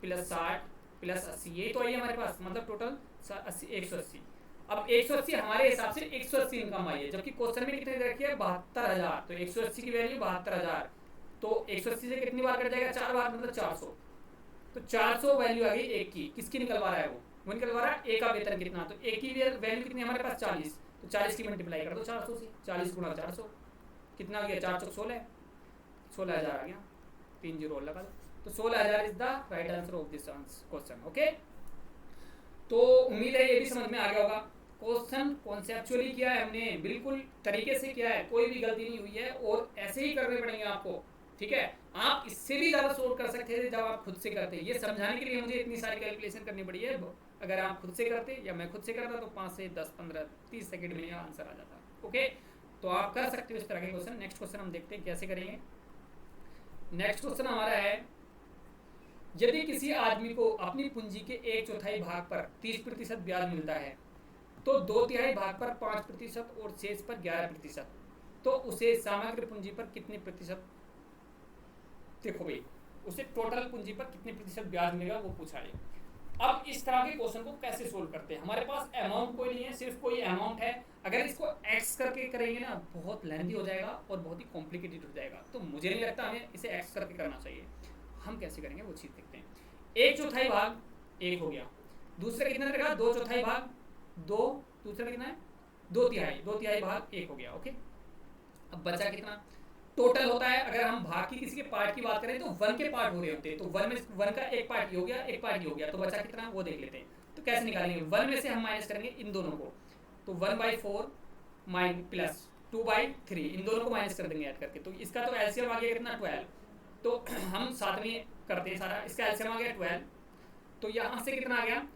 + 60 + 80, ये तो आई है हमारे पास, मतलब टोटल 180। अब 180 हमारे हिसाब से 180 इनकम आई है, जबकि क्वेश्चन में कितने दे रखी है 72,000, तो 180 की वैल्यू 72,000, तो 180 से कितनी बार कट जाएगा 4 बार, मतलब 400, तो 400 वैल्यू आ गई एक की, किसकी निकलवा रहा है वो निकलवा रहा है ए का वेतन कितना, तो ए की वैल्यू कितनी हमारे पास 40, तो 40 की मल्टीप्लाई कर दो 400 से, 40 × 400 कितना आ गया 4 × 16, 16,000 आ गया। 3 जीरो लगा दो, तो 16,000 is the right answer of this question. Okay, तो उम्मीद है ये भी समझ में आ गया होगा। क्वेश्चन कॉन्सेप्चुअली किया है हमने, बिल्कुल तरीके से किया है, कोई भी गलती नहीं हुई है, और ऐसे ही करने पड़ेंगे आपको। ठीक है, आप इससे भी ज़्यादा सोल्व कर सकते थे जब आप खुद से करते। ये समझाने के लिए मुझे इतनी सारी कैलकुलेशन करनी पड़ी है। अगर आप खुद से करते या मैं खुद से करता तो 5 से 10 15 30 सेकंड में यह आंसर आ जाता। ओके, तो आप कर सकते हो इस तरह के क्वेश्चन। नेक्स्ट क्वेश्चन हम देखते हैं कैसे करेंगे। नेक्स्ट क्वेश्चन हमारा है, यदि किसी आदमी को अपनी पूंजी के 1/4 भाग पर 30% ब्याज मिलता है तो 2/3 भाग पर 5% और शेष पर 11%, तो उसे समग्र पूंजी पर कितने प्रतिशत, देखो भाई, उसे टोटल पूंजी पर कितने प्रतिशत ब्याज मिलेगा वो पूछा है। अब इस तरह के क्वेश्चन को कैसे सोल्व करते हैं। हमारे पास अमाउंट कोई नहीं है, सिर्फ कोई अमाउंट है। अगर इसको एक्स करके करेंगे ना बहुत लेंथी हो जाएगा और बहुत ही कॉम्प्लिकेटेड हो जाएगा, तो मुझे नहीं लगता हमें इसे एक्स करके करना चाहिए। हम कैसे करेंगे वो चीज़ देखते हैं। 1/4 भाग 1 हो गया, दूसरा कितना रहेगा 2/4 भाग 2, दूसरा कितना है 2/3 भाग 1 हो गया। ओके, अब बचा कितना टोटल होता है। अगर हम भाग की किसी के पार्ट की बात करें तो 1 के पार्ट हो रहे होते हैं, तो 1 का एक पार्ट ही हो गया, एक पार्ट ही हो गया, तो बचा कितना वो देख लेते हैं। तो कैसे निकालेंगे, 1 में से हम माइनस करेंगे इन दोनों को, तो 1/4 माइनस प्लस 2/3, इन दोनों को माइनस कर देंगे ऐड करके। तो इसका तो एलसीएम आ गया कितना 12, तो हम साथ में करते हैं सारा। इसका एलसीएम आ गया 12, तो यहाँ से कितना आ गया,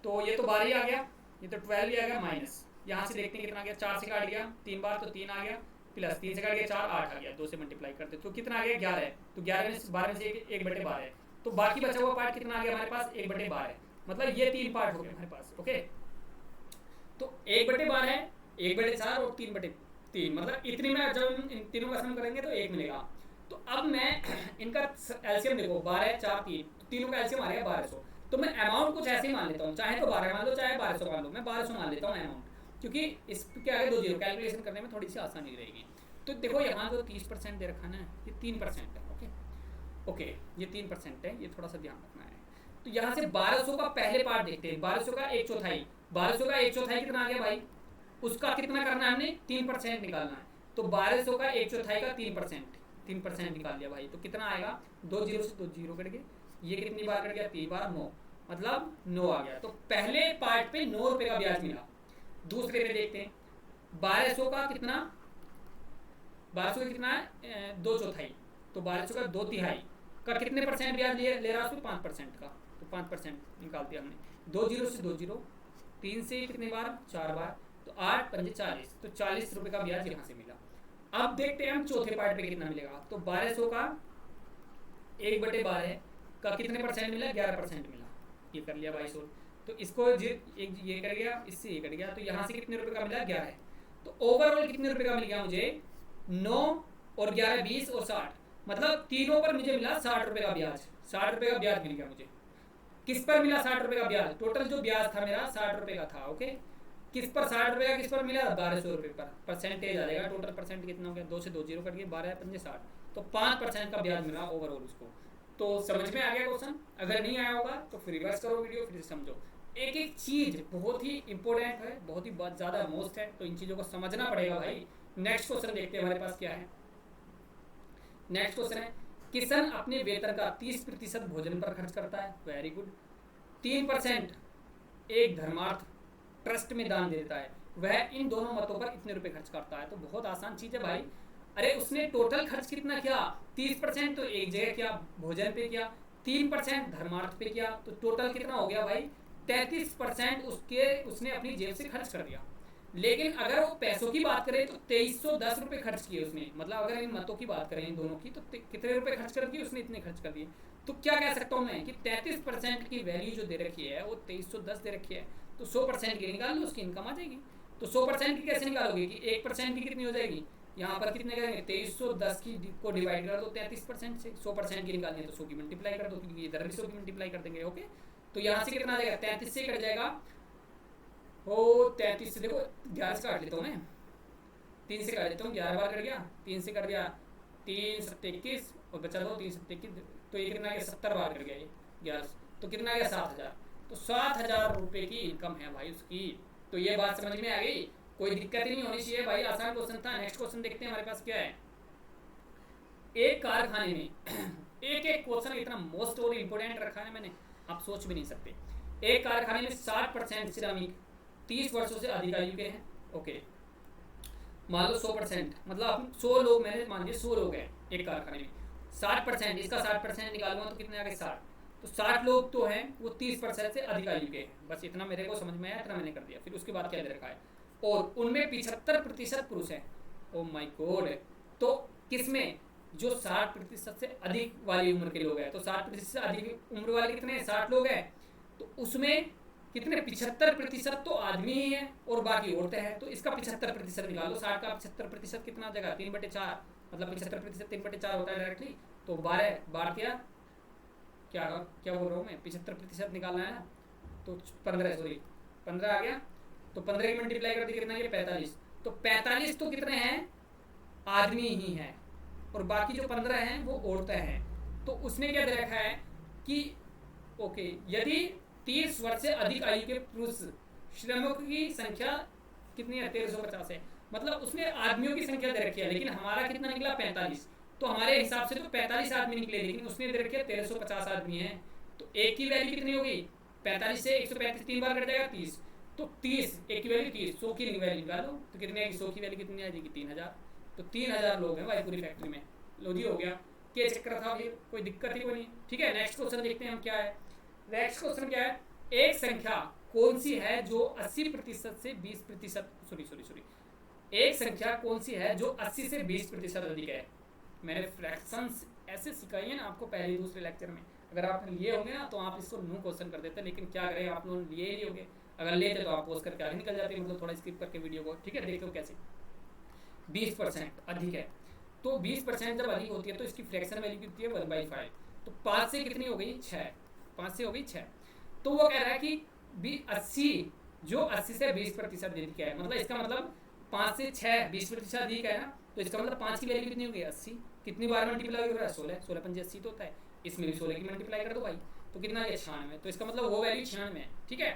तो ये तो 12 ही आ गया, ये तो 12 ही आ गया, माइनस यहाँ से देखते हैं कितना आ गया, 4 से काट गया 3 बार तो 3 आ गया, प्लस 3 से काट गया 4, 8 आ गया, 2 से मल्टीप्लाई करते तो कितना आ गया 11 है। तो 11 में 12 में से 1/12 है, तो बाकी बचा हुआ पार्ट कितना आ गया हमारे पास 1/12 है। मतलब ये 3 पार्ट हो गए हमारे पास। ओके, तो 1/12 है, 1/4 और 3/3, मतलब इतनी में जब इन तीनों का सम करेंगे तो 1 मिलेगा। तो अब मैं इनका एलसीएम देखो 12 4 3, तीनों का एलसीएम आ गया 1200। तो मैं अमाउंट कुछ ऐसे ही मान लेता हूँ, चाहे तो 12 मान लो चाहे 1200 मान लो, मैं 1200 मान लेता हूँ अमाउंट, क्योंकि इसके आगे 2 जीरो कैलकुलेशन करने में थोड़ी सी आसानी रहेगी। तो देखो यहाँ जो 30% दे रखा ना, ये 3% है। ओके ओके, ये 3% है, ये थोड़ा सा ध्यान रखना है। तो यहाँ से 1200 का पहले पार्ट देखते हैं, 1200 का 1/4, 1200 का 1/4 कितना आ गया भाई, उसका कितना करना है हमने 3% निकालना है। तो 1200 का 1/4 का 3% निकाल लिया भाई, तो कितना आएगा 2 जीरो से 2 जीरो कट गए, ये कितनी बार कट गया 3 बार 9, मतलब 9 आ गया। तो पहले पार्ट पे 9 रुपए का ब्याज मिला। दूसरे पे देखते हैं 1200 का कितना, 1200 का कितना है 2/4, तो 1200 का 2/3 का कितने परसेंट ब्याज ले रहा है उसमें 5% का, तो 5% निकाल दिया हमने। 2 जीरो से 2 जीरो, 3 से कितनी बार 4 बार, तो 8 पंजे 40, तो 40 रुपए का ब्याज यहाँ से मिला। अब देखते हैं हम चौथे पार्ट पे कितना मिलेगा। तो 1200 का 1/12 का कितने परसेंट मिला 11% मिला, ये कर लिया भाई सोल्व। तो इसको ये कर गया, इससे ये कट गया, तो यहाँ से कितने रुपए का मिला 11। तो ओवरऑल कितने रुपए का मिल गया मुझे 9 और 11 20 और 60, मतलब तीनों पर मुझे मिला 60 रुपए का ब्याज। 60 रुपए का ब्याज मिल गया मुझे। किस पर मिला 60 रुपए का ब्याज, टोटल जो ब्याज था मेरा 60 रुपए का था। ओके, किस पर 60 रुपए का किस पर मिला 1200 रुपए पर, परसेंटेज आ जाएगा। टोटल परसेंट कितना हो गया 2 से 2 जीरो कट गए, 12 पंजे 60, तो 5% का ब्याज मिला ओवरऑल उसको। तो समझ में आ गया क्वेश्चन। अगर नहीं आया होगा तो फिर रिवर्स करो वीडियो, फिर समझो। एक एक चीज बहुत ही इंपॉर्टेंट है, बहुत ही ज़्यादा मोस्ट है, तो इन चीज़ों को समझना पड़ेगा भाई। नेक्स्ट क्वेश्चन देखते हैं हमारे पास क्या है। नेक्स्ट क्वेश्चन है, किशन अपने वेतन का 30% भोजन पर खर्च करता है। Very good. 3% एक धर्मार्थ ट्रस्ट में दान देता है, वह इन दोनों मतों पर इतने रुपए खर्च करता है। तो बहुत आसान चीज है भाई। अरे उसने टोटल खर्च कितना किया, 30% तो एक जगह किया भोजन पे किया, 3% धर्मार्थ पे किया, तो टोटल कितना हो गया भाई 33% उसने अपनी जेब से खर्च कर दिया। लेकिन अगर वो पैसों की बात करें तो 2310 रुपए खर्च किए उसने, मतलब अगर इन मतों की बात करें इन दोनों की, तो कितने रुपए खर्च कर दिए उसने, इतने खर्च कर दिए। तो क्या कह सकता हूँ मैं कि 33% की वैल्यू जो दे रखी है वो 2310 दे रखी है, तो 100% की निकाल लो, उसकी इनकम आ जाएगी। तो 100% की कैसे निकालोगे कि 1% की कितनी हो जाएगी, यहाँ पर कितने करेंगे 2310 की को डिवाइड कर दो 33% से, 100% की निकालनी है तो 100 की मल्टीप्लाई कर दो, क्योंकि इधर भी 100 की मल्टीप्लाई कर देंगे। ओके, तो यहाँ से कितना आ जाएगा 33 से कट जाएगा, हो 33 से देखो 11 से काट लेता हूँ मैं, 3 से काट लेता हूँ, 11 बार कट गया, 3 से कट गया 3 7 21 और बचा दो 3 7 21, तो ये कितना गया 70 बार कट गया ये 11, तो कितना गया 7000। तो 7000 रुपये की इनकम है भाई उसकी। तो ये बात समझ में आ गई, कोई दिक्कत ही नहीं होनी चाहिए भाई, आसान क्वेश्चन था। नेक्स्ट क्वेश्चन देखते हैं हमारे पास क्या है। एक कारखाने में एक एक क्वेश्चन इतना मोस्ट और इम्पोर्टेंट रखा है मैंने, आप सोच भी नहीं सकते। एक कारखाने में 60% श्रमिक 30 वर्षों से अधिक आयु के हैं। ओके, मान लो 100%, मतलब आप 100 लोग, मैंने मान लिया 100 लोग हैं एक कारखाने में, 60%, इसका 60% निकालूंगा तो कितने आ गए 60, तो 60 लोग तो हैं वो 30% से अधिक आयु के हैं। बस इतना मेरे को समझ में आया, इतना मैंने कर दिया। फिर उसके बाद क्या दे रखा है, और उनमें 75% पुरुष हैं। ओ माय गॉड, तो किसमें, जो 60% से अधिक वाली उम्र के लोग हैं, तो 60% से अधिक उम्र वाले कितने हैं, 60 लोग हैं, तो उसमें कितने, 75% तो आदमी ही है और बाकी औरतें हैं। तो इसका 75% निकालो, 60 का 75% कितना जगह, 3/4, मतलब 75% 3/4 होता है डायरेक्टली। तो 12 बार किया, क्या क्या बोल रहा हूँ मैं, 75% निकालना है ना, तो 15 आ गया, तो 15 की मल्टीप्लाई कर दी, कितना ये 45, तो 45 तो कितने हैं, आदमी ही हैं, और बाकी जो 15 हैं वो औरतें हैं। तो उसने क्या दे रखा है कि ओके, यदि 30 वर्ष से अधिक आयु के पुरुष श्रमिकों की संख्या कितनी है, 1350 है, मतलब उसने आदमियों की संख्या दे रखी है, लेकिन हमारा कितना निकला 45, तो हमारे हिसाब से तो 45 आदमी निकले, लेकिन उसने दे रखी है 1350 आदमी है। तो एक की वैल्यू कितनी होगी, 45 से 135 3 बार कट जाएगा 30, तो 30 एक की वैल्यू 30, 100 की वैल्यू निकालो तो कितनी आएगी, 100 की वैल्यू कितनी आ जाएगी 3000। तो 3000 लोग हैं भाई पूरी फैक्ट्री में। लो जी, हो गया, क्या चक्कर था ये, कोई दिक्कत ही कोई नहीं। ठीक है, नेक्स्ट क्वेश्चन देखते हैं हम क्या है। नेक्स्ट क्वेश्चन क्या है, एक संख्या कौन सी है जो 80% से 20%, सॉरी, एक संख्या कौन सी है जो 80 से 20% अधिक है। मैंने फ्रैक्शंस ऐसे सिखाई है ना आपको पहले दूसरे लेक्चर में, अगर आपने लिए होंगे ना तो आप इसको नो क्वेश्चन कर देते, लेकिन क्या करें, आप लोग लिए ही होंगे, अगर लेते तो आप पोस्ट करके आगे निकल जाते, मतलब थोड़ा स्किप करके वीडियो को। ठीक है, देखो कैसे 20% अधिक है, तो 20% जब अधिक होती है तो इसकी फ्रैक्शन वैल्यू कितनी है 1/5, तो 5 से कितनी हो गई 6, 5 से हो गई 6। तो वो कह रहा है कि 80 जो 80 से 20% अधिक है, मतलब इसका मतलब 5 से 6 20% अधिक है ना, तो इसका मतलब 5 की वैल्यू कितनी हो गई 80, कितनी बार मल्टीप्लाई हो रहा है 16, 16 पंजे 80 तो होता है, इसमें भी 16 की मल्टीप्लाई कर दो भाई, तो कितना है 96, तो इसका मतलब वो वैल्यू 96 है। ठीक है,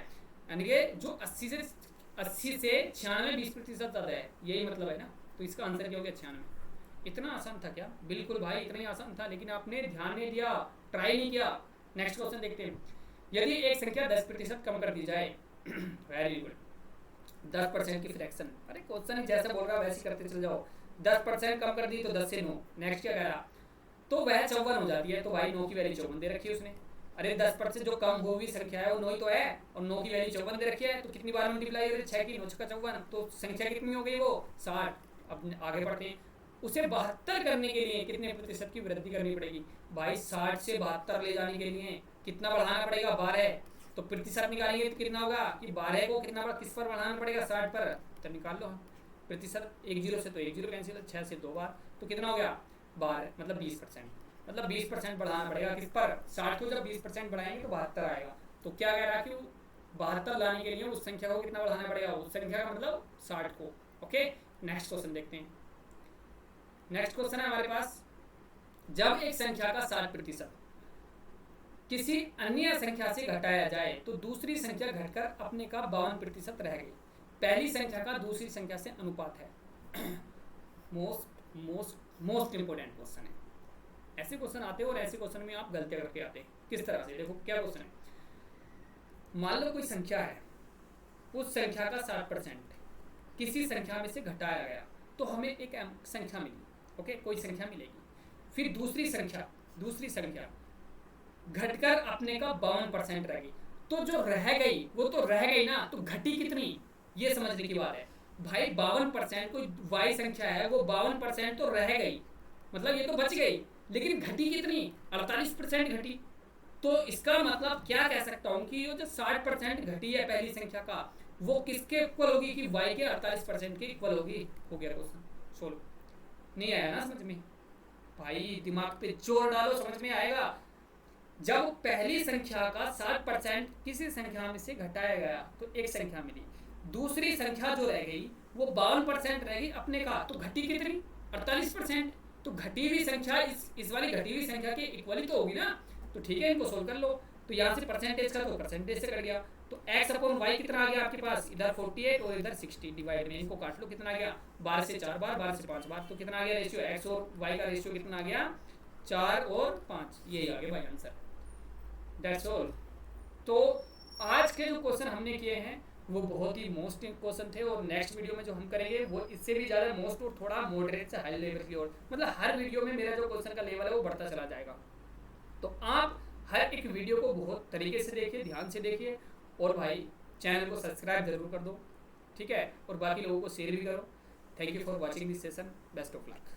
यानी कि जो 80 से 96 20% ज़्यादा है, यही मतलब है ना, तो इसका आंसर क्या हो गया 96। इतना आसान था क्या, बिल्कुल भाई इतना ही आसान था, लेकिन आपने ध्यान नहीं दिया, ट्राई नहीं किया। नेक्स्ट क्वेश्चन देखते हैं, यदि एक संख्या 10% कम कर दी जाए वेरी गुड, 10% की फ्रैक्शन, अरे क्वेश्चन जैसा बोल रहा है वैसे करते चल जाओ, 10% कम कर दी तो 10 से 9, नेक्स्ट क्या कह रहा, तो वह 54 हो जाती है, तो भाई 9 की वैल्यू 54 दे रखी है उसने। अरे 10% जो कम हुई संख्या है वो 9 ही तो है, और 9 की वैल्यू 54 दे रखी है, तो कितनी बार मल्टीप्लाई हो रही है 6 की 9 का 54, तो संख्या कितनी हो गई वो 60। अब आगे बढ़ते हैं, उसे 72 करने के लिए कितने प्रतिशत की वृद्धि करनी पड़ेगी, भाई 60 से 72 ले जाने के लिए कितना बढ़ाना पड़ेगा 12, तो प्रतिशत निकालेंगे तो कितना होगा कि 12 को कितना किस पर बढ़ाना पड़ेगा 60 पर, तो निकाल लो प्रतिशत, 1 0 से तो 1 0 कैंसिल, 6 से 2 बार, तो कितना हो गया 12, मतलब 20%, मतलब 20% बढ़ाना पड़ेगा किस पर 60 को, जब 20% बढ़ाएंगे तो 72 आएगा। तो क्या कह रहा है कि 72 लाने के लिए उस संख्या को कितना बढ़ाना पड़ेगा, उस संख्या का मतलब 60 को। ओके, नेक्स्ट क्वेश्चन देखते हैं। नेक्स्ट क्वेश्चन है हमारे पास, जब एक संख्या का 60% किसी अन्य संख्या से घटाया जाए तो दूसरी संख्या घटकर अपने का 52% रह गई, पहली संख्या का दूसरी संख्या से अनुपात है। मोस्ट इंपोर्टेंट क्वेश्चन है, ऐसे क्वेश्चन आते हैं और ऐसे क्वेश्चन में आप गलतियां करके आते हैं। किस तरह से, देखो क्या क्वेश्चन है, मान लो कोई संख्या है, उस संख्या का 60% किसी संख्या में से घटाया गया तो हमें एक संख्या मिली। ओके, कोई संख्या मिलेगी, फिर दूसरी संख्या घटकर अपने का 52% रह गई, तो जो रह गई वो तो रह गई ना, तो घटी कितनी, ये समझने की बात है भाई। 52% कोई वाई संख्या है, वो 52% तो रह गई, मतलब ये तो बच गई, लेकिन घटी कितनी 48% घटी। तो इसका मतलब क्या कह सकता हूँ कि ये जो 60% घटी है पहली संख्या का, वो किसके इक्वल होगी कि y के 48% के इक्वल होगी। हो गया क्वेश्चन सोल्व, नहीं आया ना समझ में भाई, दिमाग पे जोर डालो समझ में आएगा। जब पहली संख्या का 60% किसी संख्या में से घटाया गया तो एक संख्या मिली, दूसरी संख्या जो रह गई वो 52% रह गई अपने का, तो घटी कितनी 48%, तो घटी हुई संख्या इस वाली घटी हुई संख्या के इक्वली तो होगी ना। तो ठीक है, इनको सोल्व कर लो, तो यहाँ से परसेंटेज का तो परसेंटेज से कट गया, तो x/y कितना आ गया आपके पास, इधर 48 और इधर 60, डिवाइड में इनको काट लो, कितना आ गया 12 से 4 बार, 12 से 5 बार, तो कितना आ गया रेशियो, x और y का रेशियो कितना आ गया 4 और 5 यही आ गए भाई आंसर। That's all. तो आज के जो क्वेश्चन हमने किए हैं वो बहुत ही मोस्ट क्वेश्चन थे, और नेक्स्ट वीडियो में जो हम करेंगे वो इससे भी ज़्यादा मोस्ट और थोड़ा मॉडरेट से हाई लेवल की ओर, मतलब हर वीडियो में मेरा जो क्वेश्चन का लेवल है वो बढ़ता चला जाएगा। तो आप हर एक वीडियो को बहुत तरीके से देखिए, ध्यान से देखिए, और भाई चैनल को सब्सक्राइब जरूर कर दो, ठीक है, और बाकी लोगों को शेयर भी करो। Thank you for watching this session. Best of luck.